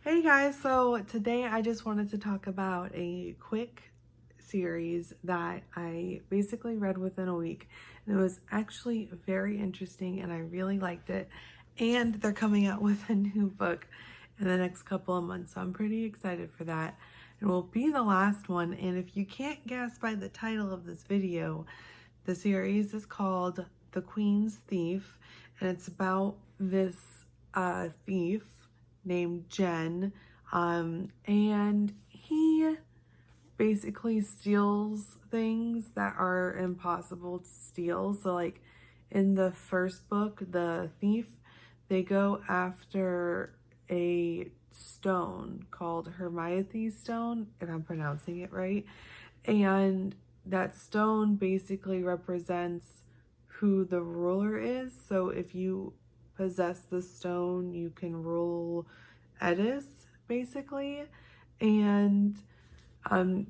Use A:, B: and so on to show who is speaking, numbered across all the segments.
A: Hey guys, so today I just wanted to talk about a quick series that I basically read within a week. And it was actually very interesting and I really liked it. And they're coming out with a new book in the next couple of months, so I'm pretty excited for that. It will be the last one, and if you can't guess by the title of this video, the series is called The Queen's Thief, and it's about this thief named Jen, and he basically steals things that are impossible to steal. So like in the first book, The Thief, they go after a stone called Hermione Stone, if I'm pronouncing it right. And that stone basically represents who the ruler is. So if you possess the stone, you can rule Edis, basically. And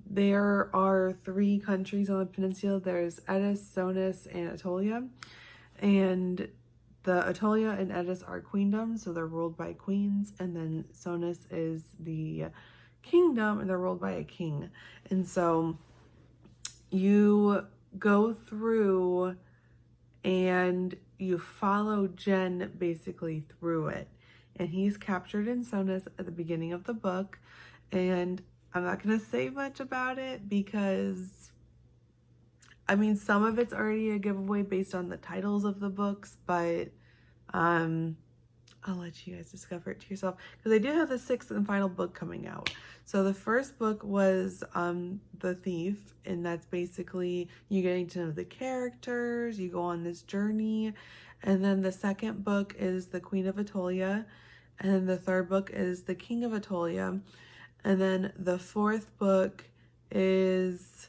A: there are 3 countries on the peninsula. There's Edis, Sonus, and Atolia. And the Atolia and Edis are queendoms, so they're ruled by queens. And then Sonus is the kingdom, and they're ruled by a king. And so you go through and you follow Jen basically through it. And he's captured in Sonus at the beginning of the book. And I'm not going to say much about it because, I mean, some of it's already a giveaway based on the titles of the books, but I'll let you guys discover it to yourself because they do have the 6th and final book coming out. So the first book was The Thief, and that's basically you getting to know the characters, you go on this journey. And then the second book is The Queen of Atolia, and then the third book is The King of Atolia. And then the fourth book is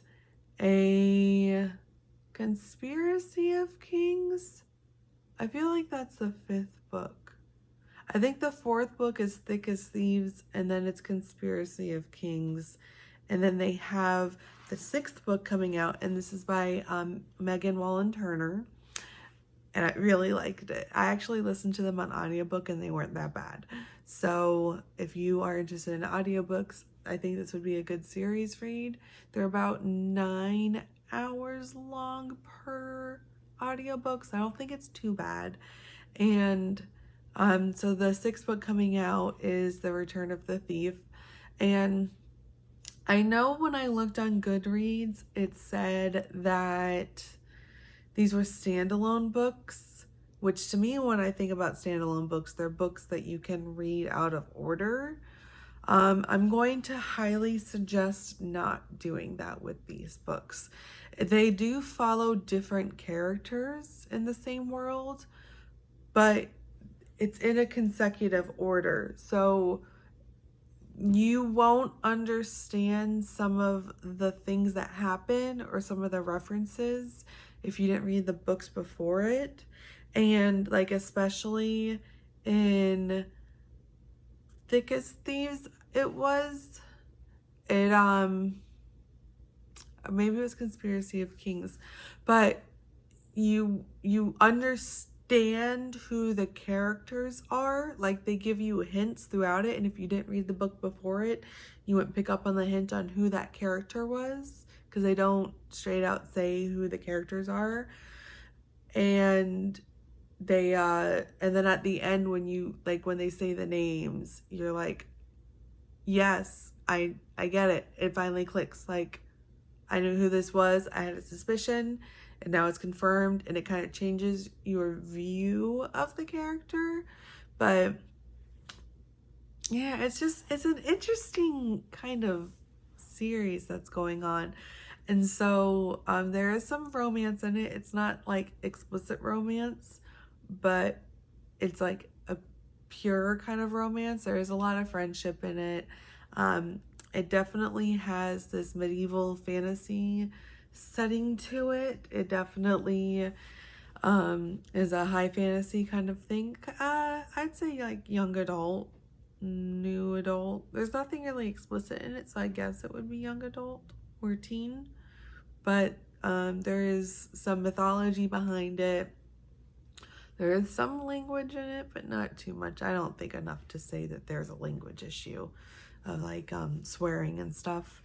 A: a Conspiracy of Kings. I feel like that's the 5th book. I think the 4th book is Thick as Thieves, and then it's Conspiracy of Kings. And then they have the 6th book coming out, and this is by Megan Whalen Turner. And I really liked it. I actually listened to them on audiobook, and they weren't that bad. So if you are interested in audiobooks, I think this would be a good series read. They're about 9 hours long per audiobook, so I don't think it's too bad. And so the 6th book coming out is The Return of the Thief. And I know when I looked on Goodreads, it said that these were standalone books, which to me, when I think about standalone books, they're books that you can read out of order. I'm going to highly suggest not doing that with these books. They do follow different characters in the same world, but it's in a consecutive order. So you won't understand some of the things that happen or some of the references if you didn't read the books before it. And like especially in Thick as Thieves, it maybe it was Conspiracy of Kings, but you understand who the characters are. Like they give you hints throughout it, and if you didn't read the book before it, you wouldn't pick up on the hint on who that character was because they don't straight out say who the characters are. And they and then at the end when they say the names, you're like, yes, I get it. It finally clicks. Like I knew who this was. I had a suspicion, and now it's confirmed, and it kind of changes your view of the character. But yeah, it's an interesting kind of series that's going on. And so there is some romance in it. It's not like explicit romance, but it's like a pure kind of romance. There is a lot of friendship in it. It definitely has this medieval fantasy setting to it. It definitely is a high fantasy kind of thing. I'd say like young adult, new adult. There's nothing really explicit in it, so I guess it would be young adult or teen. But there is some mythology behind it. There is some language in it, but not too much. I don't think enough to say that there's a language issue of like swearing and stuff.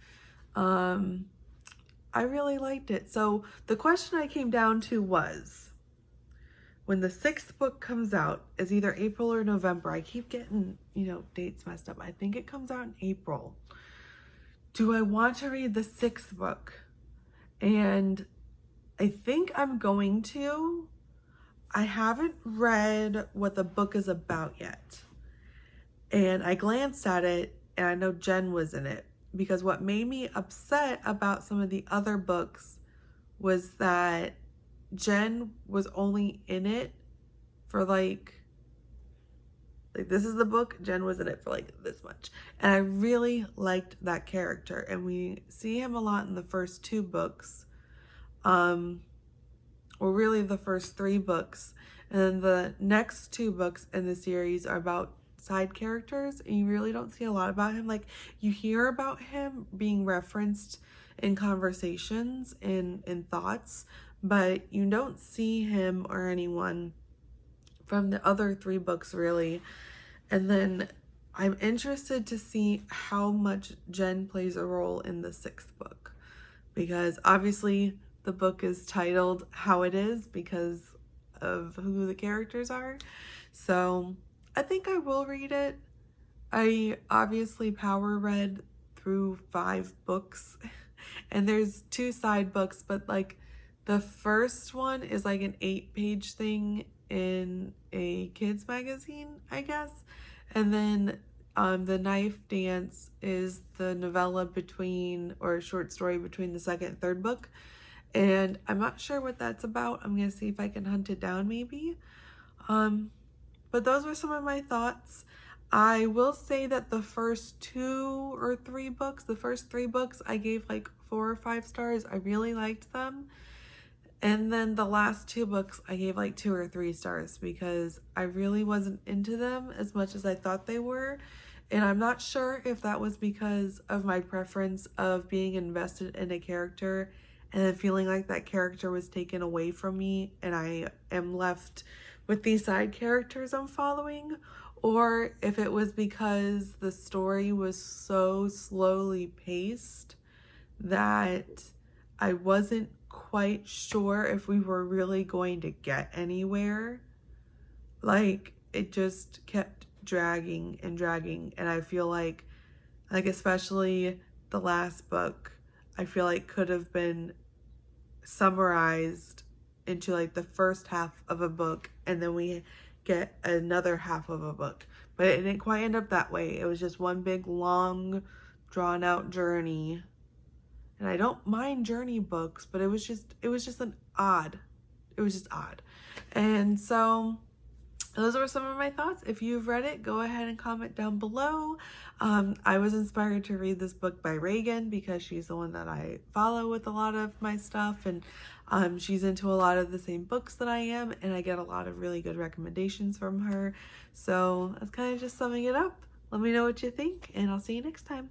A: I really liked it. So the question I came down to was, when the 6th book comes out, is either April or November. I keep getting, dates messed up. I think it comes out in April. Do I want to read the 6th book? And I think I'm going to. I haven't read what the book is about yet. And I glanced at it, and I know Jen was in it, because what made me upset about some of the other books was that Jen was only in it for like this is the book, Jen was in it for like this much. And I really liked that character, and we see him a lot in the first 2 books. Or really the first 3 books. And then the next 2 books in the series are about side characters, and you really don't see a lot about him. Like, you hear about him being referenced in conversations and in thoughts, but you don't see him or anyone from the other 3 books really. And then I'm interested to see how much Jen plays a role in the 6th book, because obviously the book is titled how it is because of who the characters are. So I think I will read it. I obviously power read through 5 books and there's 2 side books, but like the first one is like an 8-page thing in a kids magazine, I guess. And then The Knife Dance is the novella between, or a short story between the 2nd and 3rd book. And I'm not sure what that's about. I'm going to see if I can hunt it down maybe. But those were some of my thoughts. I will say that the first 2 or 3 books, the first 3 books, I gave like 4 or 5 stars. I really liked them. And then the last 2 books, I gave like 2 or 3 stars because I really wasn't into them as much as I thought they were. And I'm not sure if that was because of my preference of being invested in a character and then feeling like that character was taken away from me and I am left with these side characters I'm following, or if it was because the story was so slowly paced that I wasn't quite sure if we were really going to get anywhere. Like, it just kept dragging and dragging, and I feel like especially the last book, I feel like could have been summarized into like the first half of a book, and then we get another half of a book. But it didn't quite end up that way. It was just one big long drawn out journey. And I don't mind journey books, but it was just odd. And so those were some of my thoughts. If you've read it, go ahead and comment down below. I was inspired to read this book by Reagan because she's the one that I follow with a lot of my stuff, and she's into a lot of the same books that I am, and I get a lot of really good recommendations from her. So that's kind of just summing it up. Let me know what you think, and I'll see you next time.